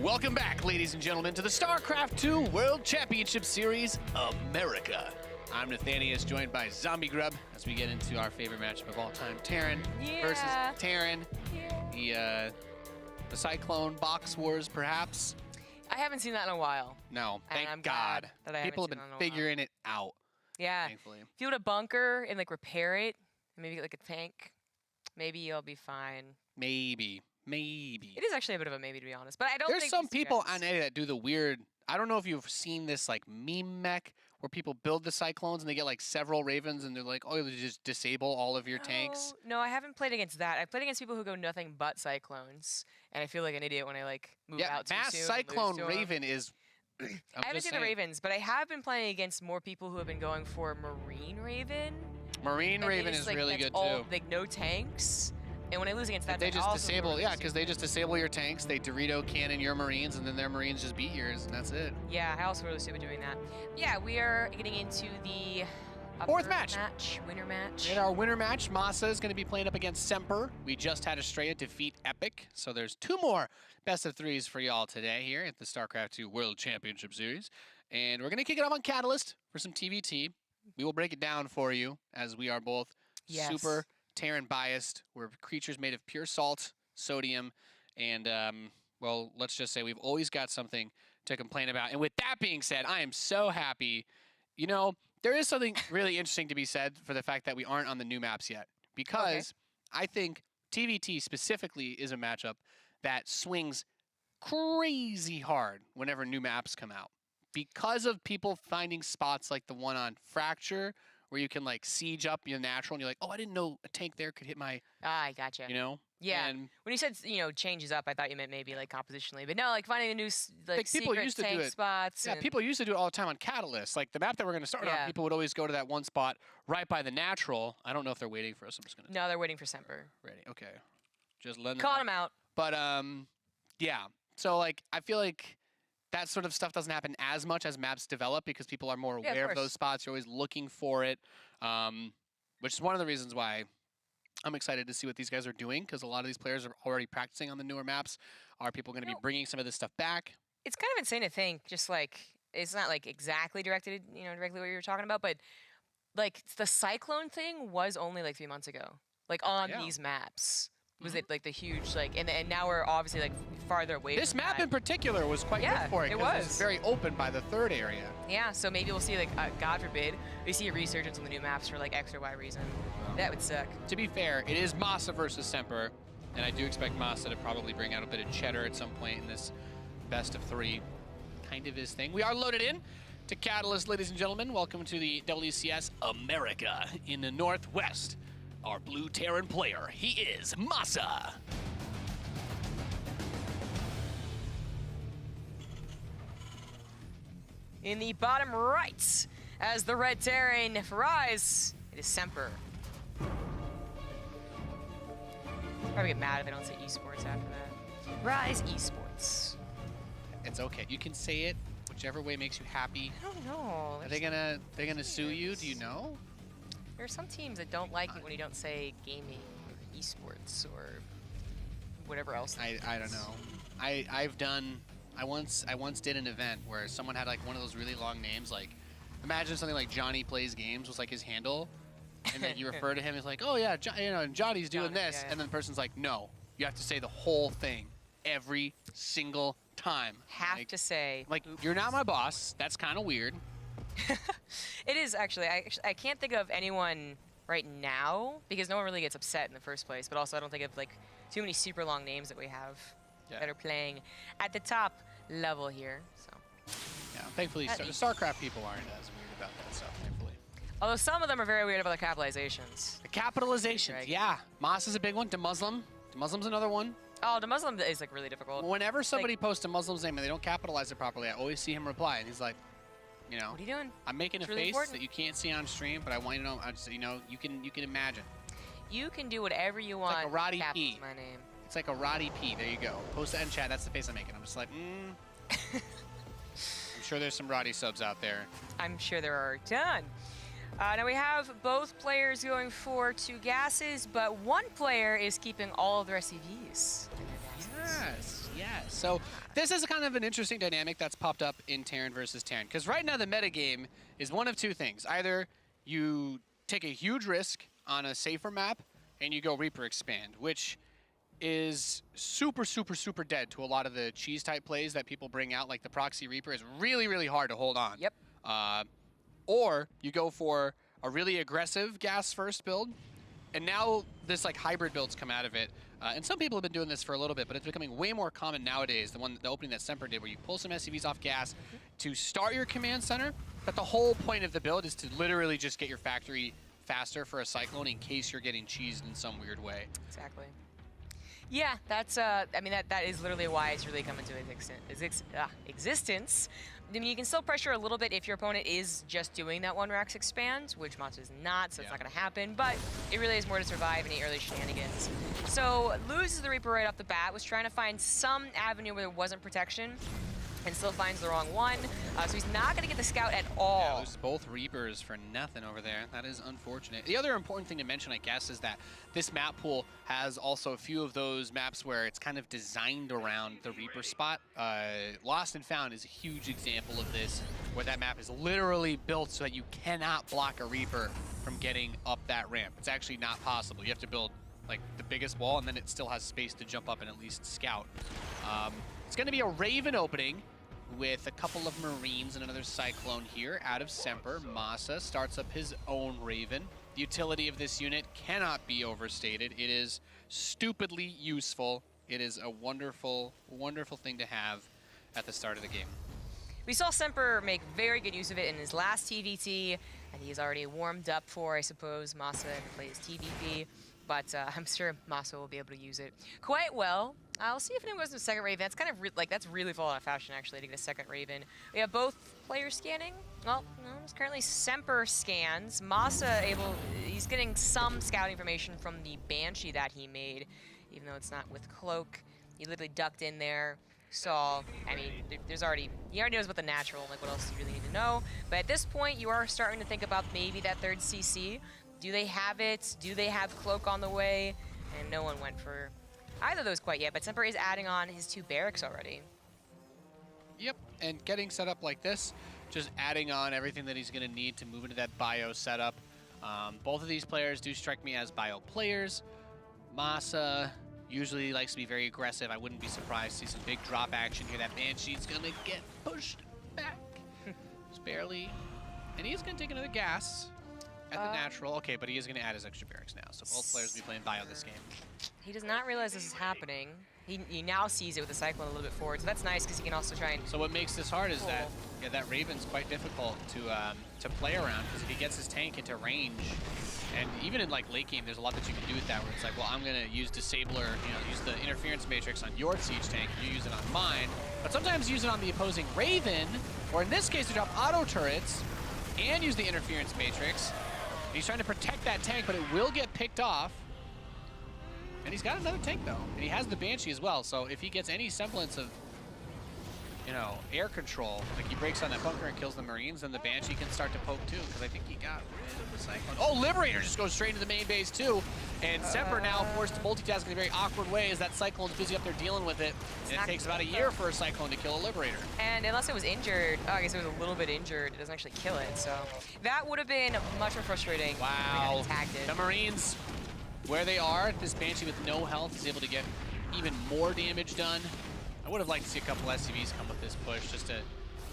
Welcome back, ladies and gentlemen, to the StarCraft 2 World Championship Series, America. I'm Nathanius, joined by Zombie Grub, as we get into our favorite matchup of all time, Terran versus Terran. The Cyclone Box Wars, perhaps? I haven't seen that in a while. No, thank I'm God. That I People have been figuring it out. Yeah. Thankfully. If you would a bunker and like repair it, maybe get like a tank, maybe you'll be fine. Maybe. It is actually a bit of a maybe, to be honest. But I don't There's think some people on Eddie that do the weird, I don't know if you've seen this like meme mech where people build the Cyclones and they get like several Ravens and they're like, oh, you just disable all of your tanks. No, I haven't played against that. I've played against people who go nothing but Cyclones. And I feel like an idiot when I like move out too Mass soon. Cyclone Raven is... I haven't seen the Ravens, but I have been playing against more people who have been going for Marine Raven. Marine Raven is like, really good all, too. Like no tanks. And when I lose against that, they just disable, because they just disable your tanks. They Dorito cannon your Marines, and then their Marines just beat yours, and that's it. Yeah, I also really stupid doing that. Yeah, we are getting into the fourth match. Winner match. In our winner match, MaSa is going to be playing up against Semper. We just had Estrella defeat Epic, so there's 2 more best of 3s for y'all today here at the StarCraft 2 World Championship Series. And we're going to kick it off on Catalyst for some TvT. We will break it down for you, as we are both super Terran biased. We're creatures made of pure salt, sodium, and, well, let's just say we've always got something to complain about. And with that being said, I am so happy. You know, there is something really interesting to be said for the fact that we aren't on the new maps yet. Because I think TvT specifically is a matchup that swings crazy hard whenever new maps come out. Because of people finding spots like the one on Fracture, where you can like siege up your natural, and you're like, oh, I didn't know a tank there could hit my. I gotcha. You know. Yeah. And when you said changes up, I thought you meant maybe like compositionally, but no, like finding a new like people secret used to tank do it. spots. Yeah, people used to do it all the time on Catalyst. Like the map that we're going to start on, people would always go to that one spot right by the natural. I don't know if they're waiting for us. I'm just gonna. No, they're waiting for Semper. Ready? Okay. Just letting. Caught him out. But yeah. So like, I feel like that sort of stuff doesn't happen as much as maps develop because people are more aware of those spots. You're always looking for it, which is one of the reasons why I'm excited to see what these guys are doing, because a lot of these players are already practicing on the newer maps. Are people going to be bringing some of this stuff back? It's kind of insane to think, just like, it's not like exactly directly what you were talking about, but like the Cyclone thing was only like 3 months ago, like on these maps. Was it like the huge and now we're obviously like farther away. This map in particular was quite good for it. It was. It's very open by the 3rd area. Yeah, so maybe we'll see like God forbid we see a resurgence on the new maps for like X or Y reason. That would suck. To be fair, it is MaSa versus Semper, and I do expect MaSa to probably bring out a bit of cheddar at some point in this best of 3 kind of his thing. We are loaded in to Catalyst, ladies and gentlemen. Welcome to the WCS America in the Northwest. Our blue Terran player, he is MaSa. In the bottom right, as the red Terran rise, it is Semper. Probably get mad if I don't say esports after that. Rise esports. It's okay. You can say it whichever way makes you happy. I don't know. Are they gonna sue you? Do you know? There are some teams that don't like it when you don't say gaming or esports or whatever else. I don't know. I once did an event where someone had like one of those really long names. Like, imagine something like Johnny Plays Games was like his handle, and then you refer to him as like, oh yeah, Johnny's doing this, and then the person's like, no, you have to say the whole thing every single time. Have to say. Like, you're not my boss. That's kind of weird. It is actually. I can't think of anyone right now because no one really gets upset in the first place. But also, I don't think of like too many super long names that we have that are playing at the top level here. So yeah, thankfully, the StarCraft people aren't as weird about that stuff. Thankfully, although some of them are very weird about the capitalizations. The capitalizations, yeah. Moss is a big one. DeMuslim. DeMuslim's another one. Oh, DeMuslim is like really difficult. Whenever somebody posts a Muslim's name and they don't capitalize it properly, I always see him reply, and he's like, you know, what are you doing? I'm making a face that you can't see on stream, but I want you to know. I just, you know, you can imagine. You can do whatever you want. It's like a Roddy P. My name. It's like a Roddy P. There you go. Post that in chat. That's the face I'm making. I'm just like, I'm sure there's some Roddy subs out there. I'm sure there are a ton. Now we have both players going for 2 gases, but one player is keeping all of their SCVs. Yes. Yeah, so this is kind of an interesting dynamic that's popped up in Terran versus Terran. Because right now the metagame is one of two things. Either you take a huge risk on a safer map and you go Reaper Expand, which is super, super, super dead to a lot of the cheese type plays that people bring out. Like the Proxy Reaper is really, really hard to hold on. Yep. Or you go for a really aggressive gas first build, and now this like hybrid builds come out of it. And some people have been doing this for a little bit, but it's becoming way more common nowadays. The opening that Semper did, where you pull some SCVs off gas to start your command center. But the whole point of the build is to literally just get your factory faster for a Cyclone in case you're getting cheesed in some weird way. Exactly. Yeah, that's, I mean, that is literally why it's really come into existence. I mean, you can still pressure a little bit if your opponent is just doing that one Rax expand, which MaSa is not, so it's not going to happen, but it really is more to survive any early shenanigans. So, loses the Reaper right off the bat, was trying to find some avenue where there wasn't protection, and still finds the wrong one. So he's not going to get the scout at all. Yeah, loses both Reapers for nothing over there. That is unfortunate. The other important thing to mention, I guess, is that this map pool has also a few of those maps where it's kind of designed around the Reaper spot. Lost and Found is a huge example of this, where that map is literally built so that you cannot block a Reaper from getting up that ramp. It's actually not possible. You have to build like the biggest wall, and then it still has space to jump up and at least scout. It's going to be a Raven opening with a couple of Marines and another Cyclone here out of Semper. MaSa starts up his own Raven. The utility of this unit cannot be overstated. It is stupidly useful. It is a wonderful, wonderful thing to have at the start of the game. We saw Semper make very good use of it in his last TvT, and he's already warmed up for, I suppose, MaSa and plays TvP. But I'm sure MaSa will be able to use it quite well. I'll see if anyone goes to the second Raven. That's kind of that's really falling out of fashion, actually, to get a second Raven. We have both players scanning. Well, no, it's currently Semper scans. MaSa he's getting some scouting information from the Banshee that he made, even though it's not with Cloak. He literally ducked in there, saw, I mean, he already knows about the natural, like what else do you really need to know. But at this point, you are starting to think about maybe that third CC. Do they have it? Do they have Cloak on the way? And no one went for either of those quite yet, but Semper is adding on his 2 barracks already. Yep, and getting set up like this, just adding on everything that he's going to need to move into that bio setup. Both of these players do strike me as bio players. MaSa usually likes to be very aggressive. I wouldn't be surprised to see some big drop action here. That Banshee's going to get pushed back. Just barely. And he's going to take another gas at the natural. Okay, but he is going to add his extra barracks now, so both players will be playing bio this game. He does not realize this is happening. He now sees it with the Cyclone a little bit forward, so that's nice because he can also try and... So what makes this hard is that that Raven's quite difficult to play around, because if he gets his tank into range, and even in like late game, there's a lot that you can do with that, where it's like, well, I'm going to use Disabler, use the interference matrix on your siege tank, you use it on mine, but sometimes use it on the opposing Raven, or in this case, to drop auto turrets and use the interference matrix. He's trying to protect that tank, but it will get picked off. And he's got another tank, though. And he has the Banshee as well. So if he gets any semblance of, air control, like he breaks on that bunker and kills the Marines, then the Banshee can start to poke, too. Because I think he got rid of the Cyclone. Oh, Liberator just goes straight into the main base, too. And Semper now forced to multitask in a very awkward way as that Cyclone's busy up there dealing with it. And it takes about a year for a Cyclone to kill a Liberator. And unless it was injured, I guess it was a little bit injured, it doesn't actually kill it. So that would have been much more frustrating. Wow. The Marines, where they are, this Banshee with no health is able to get even more damage done. I would have liked to see a couple SCVs come with this push just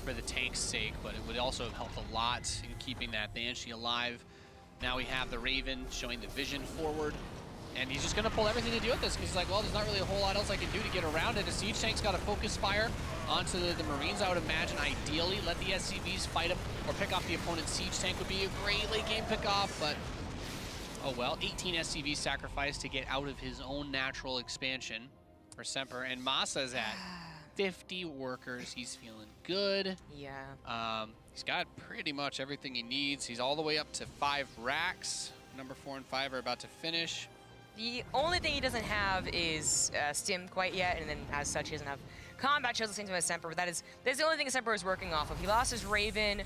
for the tank's sake, but it would also have helped a lot in keeping that Banshee alive. Now we have the Raven showing the vision forward, and he's just going to pull everything to do with this because he's like, well, there's not really a whole lot else I can do to get around it. A siege tank's got to focus fire onto the Marines, I would imagine. Ideally, let the SCVs fight him or pick off the opponent's siege tank would be a great late game pickoff, but oh well. 18 SCVs sacrificed to get out of his own natural expansion for Semper, and MaSa's at 50 workers. He's feeling good. Yeah. He's got pretty much everything he needs. He's all the way up to 5 racks. Number 4 and 5 are about to finish. The only thing he doesn't have is Stim quite yet, and then as such, he doesn't have combat chills the same time as Semper, but that's the only thing Semper is working off of. He lost his Raven,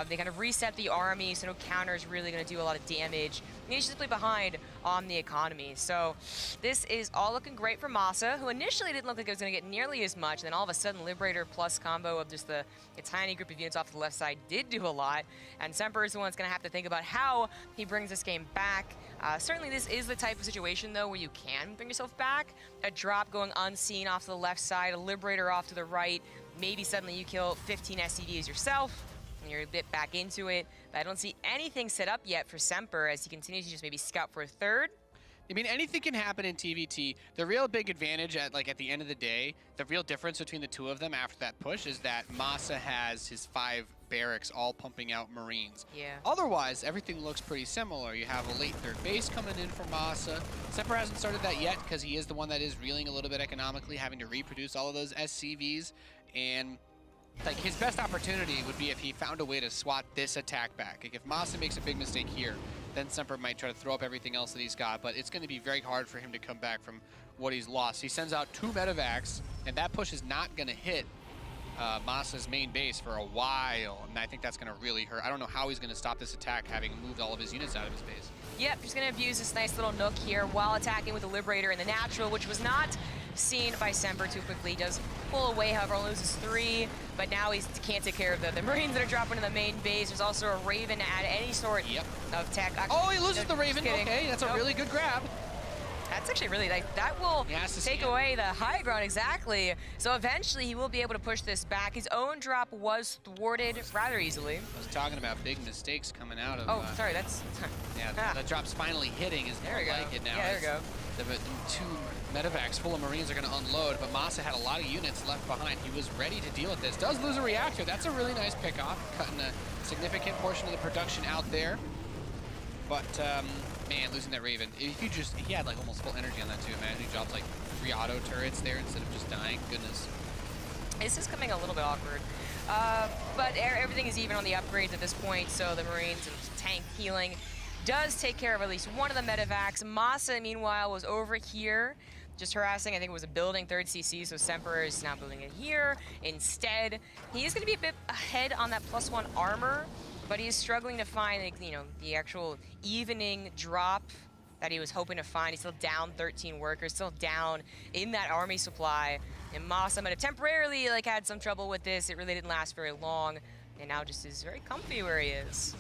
They kind of reset the army, so no counter is really going to do a lot of damage. And he's just behind on the economy. So this is all looking great for MaSa, who initially didn't look like it was going to get nearly as much. And then all of a sudden, Liberator plus combo of just a tiny group of units off to the left side did do a lot. And Semper is the one that's going to have to think about how he brings this game back. Certainly this is the type of situation, though, where you can bring yourself back. A drop going unseen off to the left side, a Liberator off to the right. Maybe suddenly you kill 15 SCVs yourself, and you're a bit back into it. But I don't see anything set up yet for Semper as he continues to just maybe scout for a third. I mean, anything can happen in TvT. The real big advantage at the end of the day, the real difference between the two of them after that push is that MaSa has his 5 barracks all pumping out Marines. Yeah. Otherwise, everything looks pretty similar. You have a late third base coming in for MaSa. Semper hasn't started that yet because he is the one that is reeling a little bit economically, having to reproduce all of those SCVs. And like his best opportunity would be if he found a way to swat this attack back. Like if MaSa makes a big mistake here, then Semper might try to throw up everything else that he's got, but it's going to be very hard for him to come back from what he's lost. He sends out 2 medevacs, and that push is not going to hit MaSa's main base for a while, and I think that's going to really hurt. I don't know how he's going to stop this attack, having moved all of his units out of his base. Yep, just going to abuse this nice little nook here while attacking with the Liberator in the natural, which was not seen by Semper too quickly. He does pull away, however, only loses 3, but now he can't take care of the Marines that are dropping to the main base. There's also a Raven to add any sort of tech. Oh, he loses the Raven. Okay, that's a really good grab. That's actually really, like, that will take away the high ground, exactly. So eventually he will be able to push this back. His own drop was thwarted rather easily. I was talking about big mistakes coming out of... Oh, sorry, that's... yeah, the drop's finally hitting is more like it now. Yeah, there we go. The 2 medevacs full of Marines are going to unload, but MaSa had a lot of units left behind. He was ready to deal with this. Does lose a reactor. That's a really nice pickoff, cutting a significant portion of the production out there. But, man, losing that Raven. If you just, he had like almost full energy on that too. Imagine he drops like 3 auto turrets there instead of just dying. Goodness. This is coming a little bit awkward. But everything is even on the upgrades at this point, so the Marines and tank healing does take care of at least one of the medevacs. MaSa, meanwhile, was over here, just harassing, I think it was a building 3rd CC, so Semper is now building it here. Instead, he is going to be a bit ahead on that +1 armor, but he's struggling to find, like, you know, the actual evening drop that he was hoping to find. He's still down 13 workers, still down in that army supply. And MaSa might have temporarily had some trouble with this. It really didn't last very long, and now just is very comfy where he is.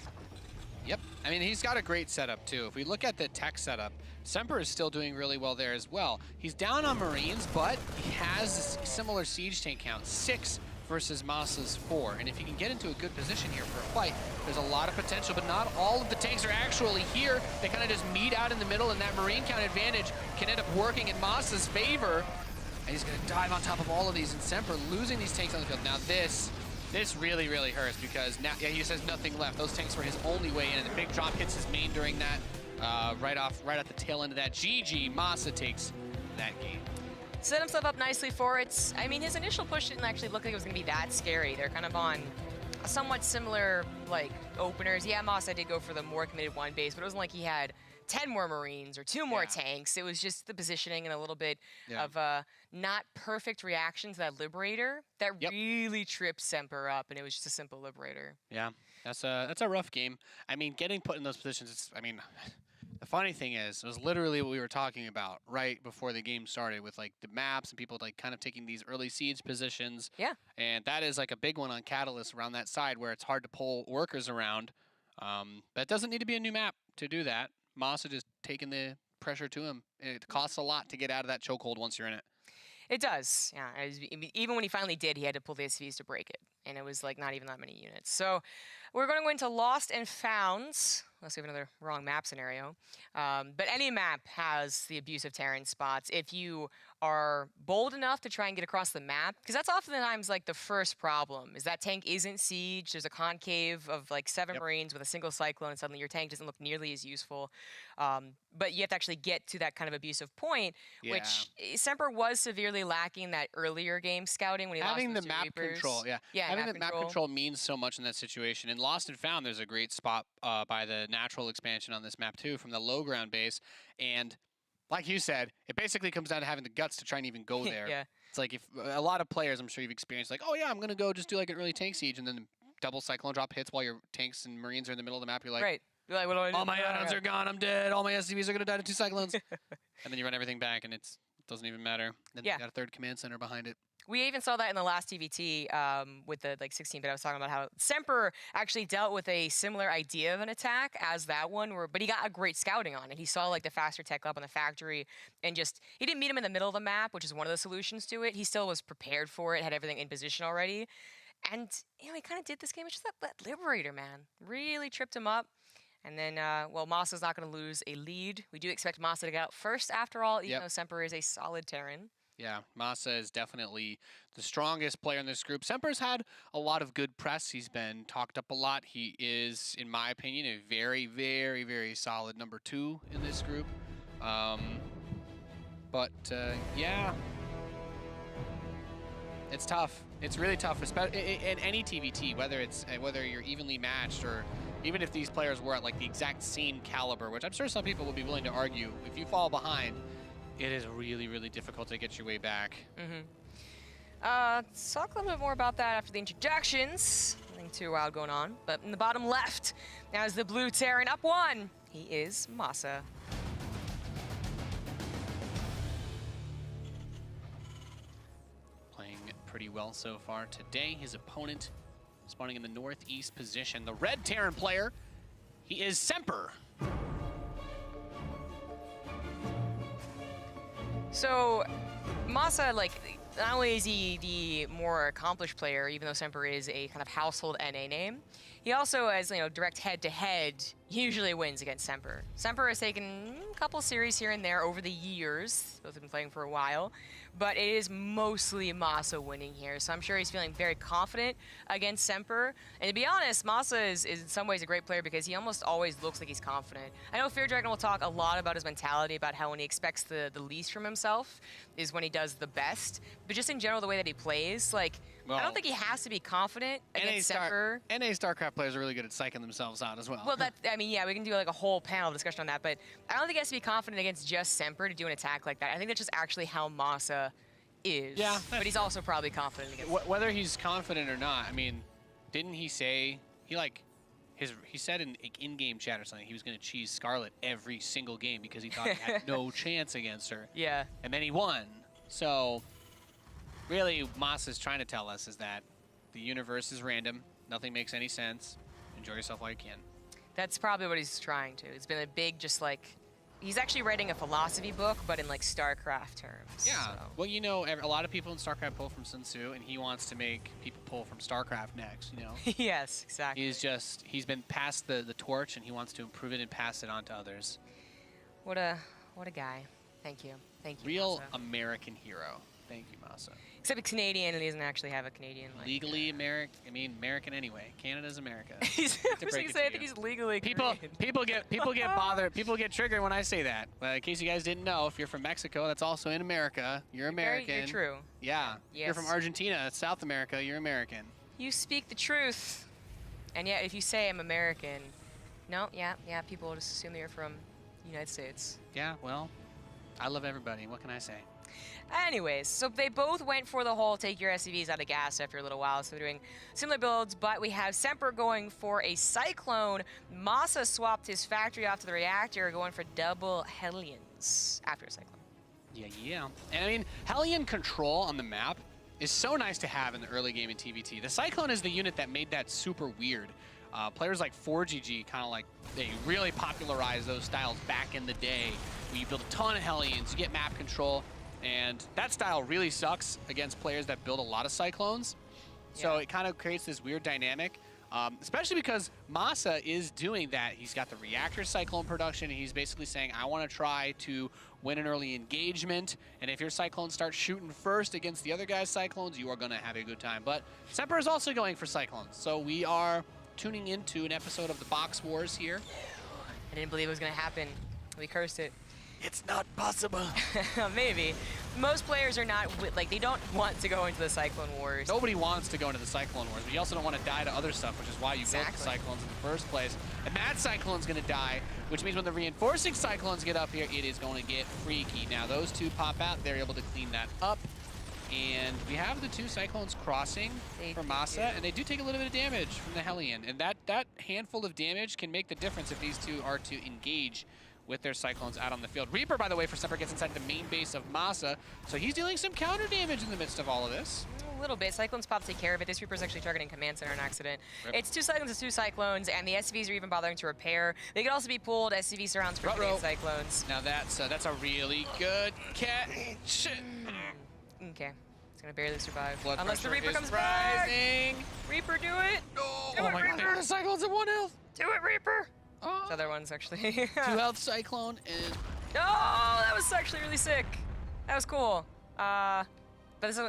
Yep, I mean, he's got a great setup too. If we look at the tech setup, Semper is still doing really well there as well. He's down on Marines, but he has a similar siege tank count, 6 versus MaSa's 4. And if he can get into a good position here for a fight, there's a lot of potential, but not all of the tanks are actually here. They kind of just meet out in the middle, and that Marine count advantage can end up working in MaSa's favor. And he's going to dive on top of all of these, and Semper losing these tanks on the field. Now this really, really hurts because now he just has nothing left. Those tanks were his only way in, and the big drop hits his main during that, right at the tail end of that. GG, MaSa takes that game. Set himself up nicely for it. I mean, his initial push didn't actually look like it was going to be that scary. They're kind of on somewhat similar, openers. Yeah, MaSa did go for the more committed 1 base, but it wasn't like he had 10 more Marines or 2 more tanks. It was just the positioning and a little bit of not perfect reaction to that Liberator that really tripped Semper up, and it was just a simple Liberator. Yeah, that's a rough game. I mean, getting put in those positions, the funny thing is, it was literally what we were talking about right before the game started with the maps and people kind of taking these early siege positions. Yeah. And that is a big one on Catalyst around that side where it's hard to pull workers around. But it doesn't need to be a new map to do that. MaSa just taking the pressure to him. It costs a lot to get out of that chokehold once you're in it. It does, yeah. Even when he finally did, he had to pull the SVs to break it. And it was not even that many units. So we're going to go into Lost and Founds. Unless we have another wrong map scenario. But any map has the abusive terrain spots. If you are bold enough to try and get across the map, because that's oftentimes the first problem, is that tank isn't siege. There's a concave of 7 Marines with a single cyclone, and suddenly your tank doesn't look nearly as useful. But you have to actually get to that kind of abusive point, which Semper was severely lacking that earlier game scouting when he having lost the map Reapers. Control, having the map control means so much in that situation. In Lost and Found, there's a great spot by the natural expansion on this map too, from the low ground base, and like you said, it basically comes down to having the guts to try and even go there. It's if a lot of players, I'm sure you've experienced, oh yeah, I'm gonna go just do an early tank siege, and then double Cyclone drop hits while your tanks and Marines are in the middle of the map. You're like, Right. You're like, what do I do? all my add-ons are gone. I'm dead. All my SCVs are going to die to 2 Cyclones. And then you run everything back, and it doesn't even matter. Then you got a third command center behind it. We even saw that in the last TvT with the 16-bit. I was talking about how Semper actually dealt with a similar idea of an attack as that one, but he got a great scouting on it. He saw like the faster tech up on the factory, and he didn't meet him in the middle of the map, which is one of the solutions to it. He still was prepared for it, had everything in position already, and he kind of did this game. It's just that Liberator, man, really tripped him up. And then, well, MaSa's not going to lose a lead. We do expect MaSa to get out first after all, even though Semper is a solid Terran. Yeah, MaSa is definitely the strongest player in this group. Semper's had a lot of good press. He's been talked up a lot. He is, in my opinion, a very, very, very solid number 2 in this group. Yeah, it's tough. It's really tough, especially in any TvT, whether you're evenly matched or even if these players were at like the exact same caliber, which I'm sure some people would be willing to argue. If you fall behind, it is really, really difficult to get your way back. Talk a little bit more about that after the introductions. Nothing too wild going on. But in the bottom left, now is the blue Terran up 1. He is MaSa. Playing pretty well so far today. His opponent spawning in the northeast position. The red Terran player, he is Semper. So, MaSa, like, not only is he the more accomplished player, even though Semper is a kind of household NA name, he also, as direct head-to-head, usually wins against Semper. Semper has taken a couple series here and there over the years. Both have been playing for a while, but it is mostly MaSa winning here. So I'm sure he's feeling very confident against Semper. And to be honest, MaSa is in some ways a great player because he almost always looks like he's confident. I know Fear Dragon will talk a lot about his mentality, about how when he expects the least from himself is when he does the best. But just in general, the way that he plays, like, well, I don't think he has to be confident against Semper. NA StarCraft players are really good at psyching themselves out as well. Well, I mean, yeah, we can do like a whole panel discussion on that, but I don't think he has to be confident against just Semper to do an attack like that. I think that's just actually how MaSa is. Yeah. But he's also probably confident against whether he's confident or not, I mean, didn't he say, he said in in-game chat or something, he was going to cheese Scarlet every single game because he thought he had no chance against her. Yeah. And then he won. So really, MaSa's trying to tell us is that the universe is random. Nothing makes any sense. Enjoy yourself while you can. That's probably what he's trying to. It's been a big, just like, he's actually writing a philosophy book, but in like StarCraft terms. Yeah. So. Well, you know, a lot of people in StarCraft pull from Sun Tzu, and he wants to make people pull from StarCraft next, you know? Yes, exactly. He's been passed the torch, and he wants to improve it and pass it on to others. What a guy. Thank you. Thank you, Real MaSa. American hero. Thank you, MaSa. Except he's Canadian, and he doesn't actually have a Canadian license. Legally American. I mean, American anyway. Canada's America. I was gonna say, I think he's legally People get bothered. People get triggered when I say that. But in case you guys didn't know, if you're from Mexico, that's also in America. You're American. You're true. Yeah. Yes. You're from Argentina, that's South America. You're American. You speak the truth. And yet, if you say I'm American, no, yeah, people will just assume that you're from the United States. Yeah, well, I love everybody. What can I say? Anyways, so they both went for the whole take your SCVs out of gas after a little while, so they're doing similar builds, but we have Semper going for a Cyclone. MaSa swapped his factory off to the reactor, going for double Hellions after a Cyclone. Yeah. And I mean, Hellion control on the map is so nice to have in the early game in TvT. The Cyclone is the unit that made that super weird. Players like 4GG kind of like, they really popularized those styles back in the day, where you build a ton of Hellions, you get map control. And that style really sucks against players that build a lot of Cyclones. So it kind of creates this weird dynamic, especially because MaSa is doing that. He's got the reactor Cyclone production, and he's basically saying, I want to try to win an early engagement. And if your Cyclones start shooting first against the other guy's Cyclones, you are going to have a good time. But Semper is also going for Cyclones. So we are tuning into an episode of the Box Wars here. I didn't believe it was going to happen. We cursed it. It's not possible. Maybe. Most players are not, like, they don't want to go into the Cyclone Wars. Nobody wants to go into the Cyclone Wars, but you also don't want to die to other stuff, which is why you built the Cyclones in the first place. And that Cyclone's going to die, which means when the reinforcing Cyclones get up here, it is going to get freaky. Now, those two pop out. They're able to clean that up. And we have the two Cyclones crossing for MaSa, and they do take a little bit of damage from the Hellion. And that handful of damage can make the difference if these two are to engage with their Cyclones out on the field. Reaper, by the way, for Semper gets inside the main base of MaSa, so he's dealing some counter damage in the midst of all of this. A little bit. Cyclones pop take care of it. This Reaper's actually targeting Command Center on accident. Rip. It's two Cyclones, it's two Cyclones, and the SCVs are even bothering to repair. They could also be pulled. SCV surrounds for Cyclones. Now that's a really good catch. Okay. It's gonna barely survive. Blood unless the Reaper comes rising. back. Reaper, do it. No. Do Oh it, my Reaper. god, the Cyclone's at 1 health. Do it, Reaper. Oh. It's other ones, actually. 2 health Cyclone and... Oh, that was actually really sick. That was cool. But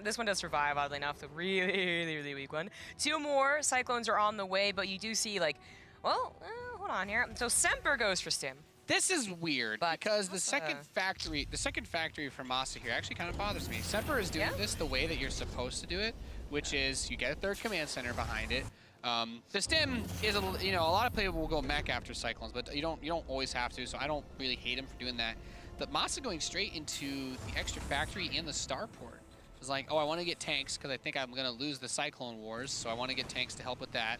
this one does survive, oddly enough. The really weak one. 2 more Cyclones are on the way, but you do see, like, well, hold on here. So Semper goes for Stim. This is weird But because the second factory for MaSa here actually kind of bothers me. Semper is doing this the way that you're supposed to do it, which is you get a third command center behind it. The Stim is a lot of people will go mech after Cyclones, but you don't always have to. So I don't really hate him for doing that. But MaSa going straight into the extra factory and the starport. It's like, oh, I want to get tanks because I think I'm gonna lose the Cyclone Wars, so I want to get tanks to help with that.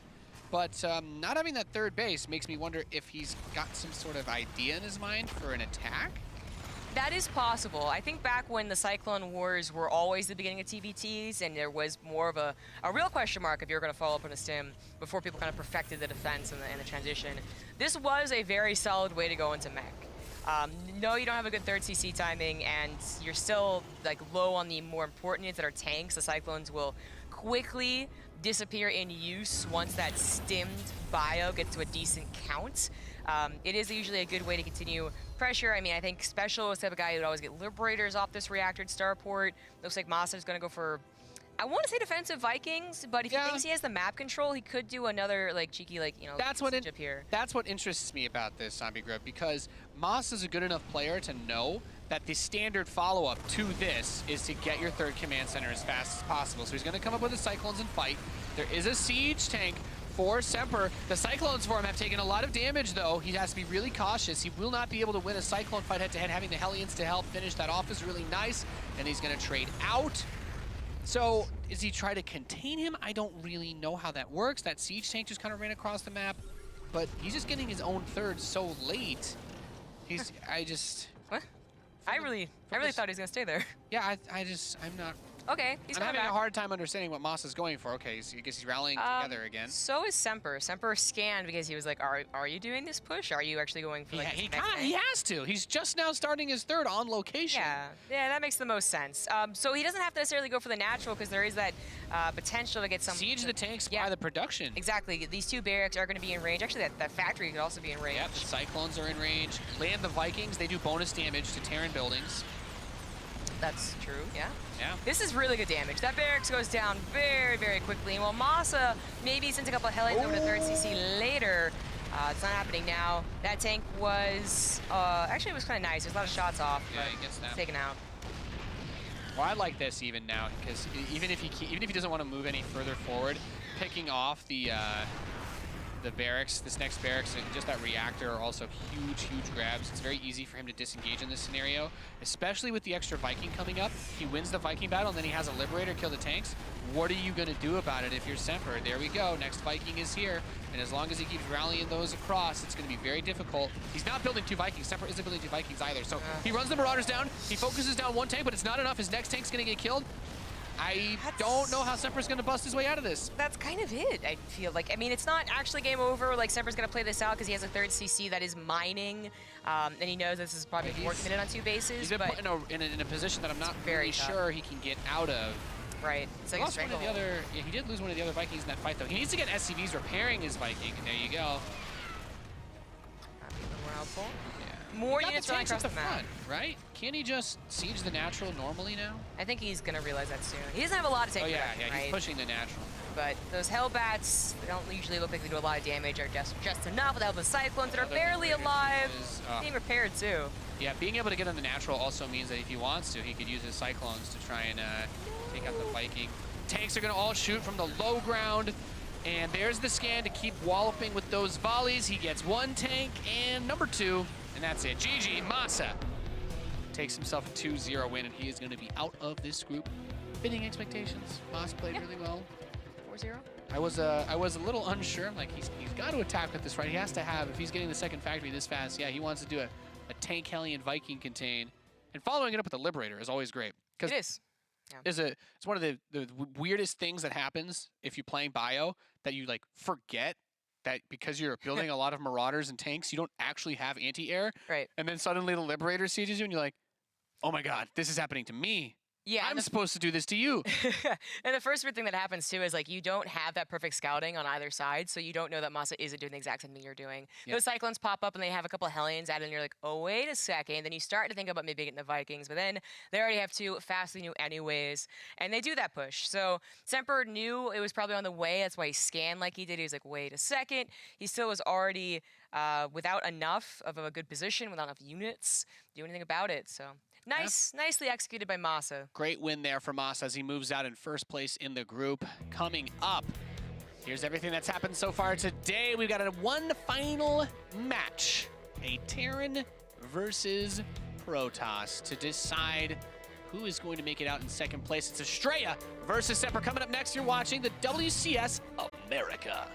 But not having that third base makes me wonder if he's got some sort of idea in his mind for an attack. That is possible. I think back when the Cyclone Wars were always the beginning of TvTs, and there was more of a real question mark if you were going to follow up on a Stim before people kind of perfected the defense and the transition. This was a very solid way to go into mech. No, you don't have a good third CC timing, and you're still like low on the more important units that are tanks. The Cyclones will quickly disappear in use once that stimmed bio gets to a decent count. It is usually a good way to continue pressure. I mean, I think Special is the type of guy who would always get Liberators off this reactor at starport. Looks like MaSa is going to go for, I want to say defensive Vikings, but if he thinks he has the map control, he could do another like cheeky, like, you know, that's up here. That's what interests me about this, Zombie Grub, because MaSa is a good enough player to know that the standard follow-up to this is to get your third command center as fast as possible. So he's going to come up with the Cyclones and fight. There is a siege tank for Semper. The Cyclones for him have taken a lot of damage, though. He has to be really cautious. He will not be able to win a Cyclone fight head-to-head. Having the Hellions to help finish that off is really nice, and he's going to trade out. So, is he trying to contain him? I don't really know how that works. That siege tank just kind of ran across the map, but he's just getting his own third so late. He's, What? I really thought he was gonna stay there. Yeah, I'm not. Okay, he's I'm coming having back. a hard time understanding what MaSa's going for. Okay, so I guess he's rallying together again. So is Semper. Semper scanned because he was like, are you doing this push? Are you actually going for like He has to. He's just now starting his third on location. Yeah, that makes the most sense. So he doesn't have to necessarily go for the natural because there is that potential to get some... Siege the tanks by the production. Exactly. These 2 barracks are going to be in range. Actually, that factory could also be in range. Yep, the Cyclones are in range. Land the Vikings. They do bonus damage to Terran buildings. That's true, yeah. Yeah. This is really good damage. That barracks goes down very quickly. And while MaSa maybe sends a couple of Hellions over to third CC later, it's not happening now. That tank was, actually it was kind of nice. There's a lot of shots off. Yeah, he gets that. Taken out. Well, I like this even now because even if he doesn't want to move any further forward, picking off the barracks, this next barracks, and just that reactor are also huge grabs. It's very easy for him to disengage in this scenario, especially with the extra Viking coming up. He wins the Viking battle, and then he has a Liberator kill the tanks. What are you going to do about it if you're Semper? There we go. Next Viking is here, and as long as he keeps rallying those across, it's going to be very difficult. He's not building 2 Vikings. Semper isn't building 2 Vikings either. So he runs the Marauders down. He focuses down 1 tank, but it's not enough. His next tank's going to get killed. I don't know how Semper's going to bust his way out of this. That's kind of it, I feel like. I mean, it's not actually game over. Like, Semper's going to play this out because he has a third CC that is mining, and he knows this is probably more committed on 2 bases. He's been put in a position that I'm not very sure he can get out of. Right. It's like He lost one of the other. Yeah, he did lose one of the other Vikings in that fight, though. He needs to get SCVs repairing his Viking, and there you go. More helpful. Yeah. More units running across the map. Front, right? Can he just siege the natural normally now? I think he's gonna realize that soon. He doesn't have a lot to take. He's pushing the natural. But those Hellbats, they don't usually look like they do a lot of damage, are just enough with the help of Cyclones that are barely alive, being repaired too. Yeah, being able to get on the natural also means that if he wants to, he could use his Cyclones to try and take out the Viking. Tanks are going to all shoot from the low ground, and there's the scan to keep walloping with those volleys. He gets 1 tank and number 2, and that's it. GG, MaSa takes himself a 2-0 win, and he is going to be out of this group. fitting expectations. MaSa played really well. 4-0. I was a little unsure. Like he's got to attack with this, right? He has to have, if he's getting the second factory this fast, yeah, he wants to do a tank Hellion Viking contain, and following it up with a Liberator is always great. It is. Yeah. It's one of the weirdest things that happens if you're playing bio, that you like forget that because you're building a lot of Marauders and tanks, you don't actually have anti-air. Right. And then suddenly the Liberator sieges you, and you're like, oh my god, this is happening to me. Yeah, I'm supposed to do this to you. and the first weird thing that happens too is like you don't have that perfect scouting on either side, so you don't know that MaSa isn't doing the exact same thing you're doing. Yep. Those Cyclones pop up and they have a couple of Hellions added, and you're like, oh wait a second. Then you start to think about maybe getting the Vikings, but then they already have two fastly new anyways, and they do that push. So Semper knew it was probably on the way. That's why he scanned like he did. He was like, wait a second. He still was already without enough of a good position, without enough units, do anything about it. So. Nicely executed by MaSa. Great win there for MaSa as he moves out in first place in the group. Coming up, here's everything that's happened so far today. We've got one final match, a Terran versus Protoss, to decide who is going to make it out in second place. It's Estrella versus Semper. Coming up next, you're watching the WCS America.